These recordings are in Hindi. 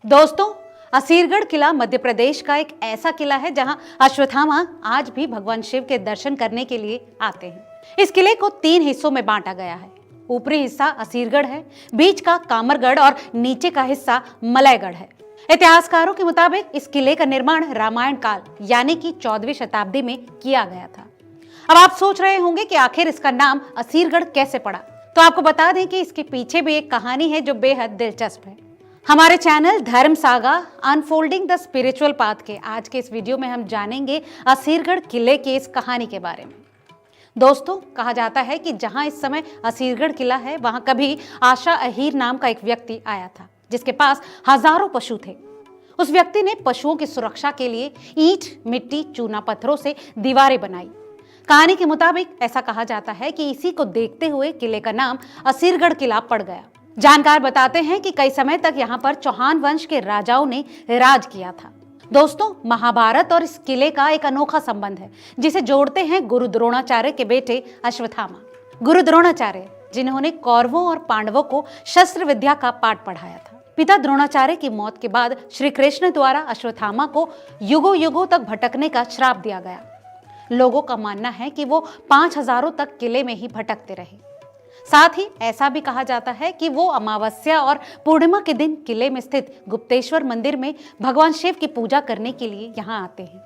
दोस्तों, असीरगढ़ किला मध्य प्रदेश का एक ऐसा किला है जहां अश्वत्थामा आज भी भगवान शिव के दर्शन करने के लिए आते हैं। इस किले को 3 हिस्सों में बांटा गया है। ऊपरी हिस्सा असीरगढ़ है, बीच का कामरगढ़ और नीचे का हिस्सा मलयगढ़ है। इतिहासकारों के मुताबिक इस किले का निर्माण रामायण काल यानी कि 14वीं शताब्दी में किया गया था। अब आप सोच रहे होंगे कि आखिर इसका नाम असीरगढ़ कैसे पड़ा, तो आपको बता दें कि इसके पीछे भी एक कहानी है जो बेहद दिलचस्प है। हमारे चैनल धर्म saga unfolding the spiritual path के आज के इस वीडियो में हम जानेंगे असीरगढ़ किले की इस कहानी के बारे में। दोस्तों, कहा जाता है कि जहां इस समय असीरगढ़ किला है वहां कभी आशा अहीर नाम का एक व्यक्ति आया था जिसके पास हजारों पशु थे। उस व्यक्ति ने पशुओं की सुरक्षा के लिए ईंट, मिट्टी, चूना पत्थरों से दीवारें बनाई। कहानी के मुताबिक ऐसा कहा जाता है कि इसी को देखते हुए किले का नाम असीरगढ़ किला पड़ गया। जानकार बताते हैं कि कई समय तक यहाँ पर चौहान वंश के राजाओं ने राज किया था। दोस्तों, महाभारत और इस किले का एक अनोखा संबंध है जिसे जोड़ते हैं गुरु द्रोणाचार्य के बेटे अश्वत्थामा। गुरु द्रोणाचार्य जिन्होंने कौरवों और पांडवों को शस्त्र विद्या का पाठ पढ़ाया था। पिता द्रोणाचार्य की मौत के बाद श्री कृष्ण द्वारा अश्वत्थामा को युगों युगों तक भटकने का श्राप दिया गया। लोगों का मानना है कि वो 5000 तक किले में ही भटकते रहे। साथ ही ऐसा भी कहा जाता है कि वो अमावस्या और पूर्णिमा के दिन किले में स्थित गुप्तेश्वर मंदिर में भगवान शिव की पूजा करने के लिए यहाँ आते हैं।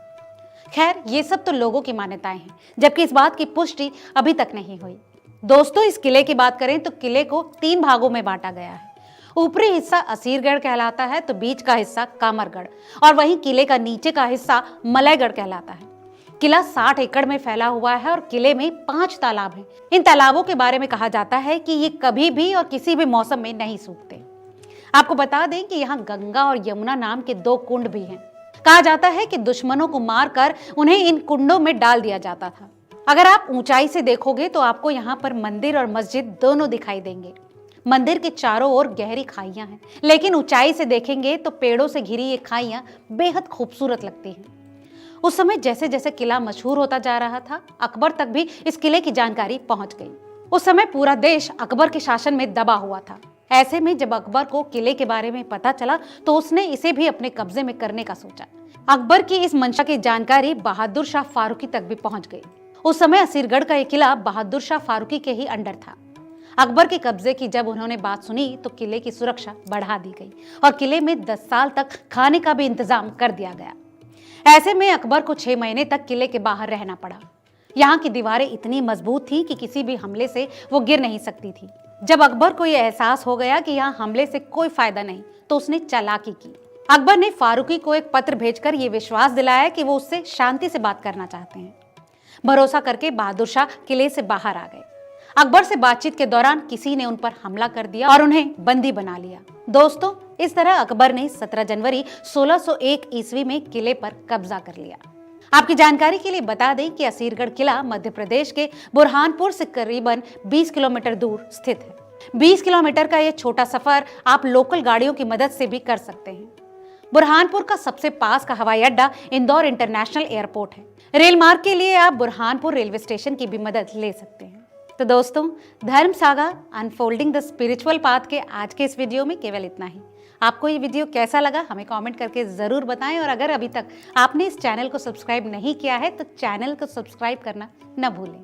खैर, ये सब तो लोगों की मान्यताएं हैं, जबकि इस बात की पुष्टि अभी तक नहीं हुई। दोस्तों, इस किले की बात करें तो किले को 3 भागों में बांटा गया है। ऊपरी हिस्सा असीरगढ़ कहलाता है तो बीच का हिस्सा कामरगढ़ और वहीं किले का नीचे का हिस्सा मलयगढ़ कहलाता है। किला 60 एकड़ में फैला हुआ है और किले में 5 तालाब हैं। इन तालाबों के बारे में कहा जाता है कि ये कभी भी और किसी भी मौसम में नहीं सूखते। आपको बता दें कि यहाँ गंगा और यमुना नाम के 2 कुंड भी हैं। कहा जाता है कि दुश्मनों को मारकर उन्हें इन कुंडों में डाल दिया जाता था। अगर आप ऊंचाई से देखोगे तो आपको यहाँ पर मंदिर और मस्जिद दोनों दिखाई देंगे। मंदिर के चारों ओर गहरी खाइयां हैं, लेकिन ऊंचाई से देखेंगे तो पेड़ों से घिरी ये खाइयां बेहद खूबसूरत लगती हैं। उस समय जैसे जैसे किला मशहूर होता जा रहा था, अकबर तक भी इस किले की जानकारी पहुंच गई। उस समय पूरा देश अकबर के शासन में दबा हुआ था। ऐसे में जब अकबर को किले के बारे में पता चला तो उसने इसे भी अपने कब्जे में करने का सोचा। अकबर की इस मंशा की जानकारी बहादुर शाह फारूकी तक भी पहुंच गई। उस समय असीरगढ़ का यह किला बहादुर शाह फारूकी के ही अंडर था। अकबर के कब्जे की जब उन्होंने बात सुनी तो किले की सुरक्षा बढ़ा दी गई और किले में 10 साल तक खाने का भी इंतजाम कर दिया गया। ऐसे में अकबर को 6 महीने तक किले के बाहर रहना पड़ा। यहाँ की दीवारें इतनी मजबूत थी कि किसी भी हमले से वो गिर नहीं सकती थी। जब अकबर को यह एहसास हो गया कि यहाँ हमले से कोई फायदा नहीं तो उसने चालाकी की। अकबर ने फारूकी को एक पत्र भेजकर ये विश्वास दिलाया कि वो उससे शांति से बात करना चाहते हैं। भरोसा करके बहादुर शाह किले से बाहर आ गए। अकबर से बातचीत के दौरान किसी ने उन पर हमला कर दिया और उन्हें बंदी बना लिया। दोस्तों, इस तरह अकबर ने 17 जनवरी 1601 ईस्वी में किले पर कब्जा कर लिया। आपकी जानकारी के लिए बता दें कि असीरगढ़ किला मध्य प्रदेश के बुरहानपुर से करीबन 20 किलोमीटर दूर स्थित है। 20 किलोमीटर का यह छोटा सफर आप लोकल गाड़ियों की मदद से भी कर सकते हैं। बुरहानपुर का सबसे पास का हवाई अड्डा इंदौर इंटरनेशनल एयरपोर्ट है। रेल मार्ग के लिए आप बुरहानपुर रेलवे स्टेशन की भी मदद ले सकते हैं। तो दोस्तों, धर्म saga unfolding the spiritual path के आज के इस वीडियो में केवल इतना ही। आपको ये वीडियो कैसा लगा हमें कमेंट करके ज़रूर बताएं और अगर अभी तक आपने इस चैनल को सब्सक्राइब नहीं किया है तो चैनल को सब्सक्राइब करना न भूलें।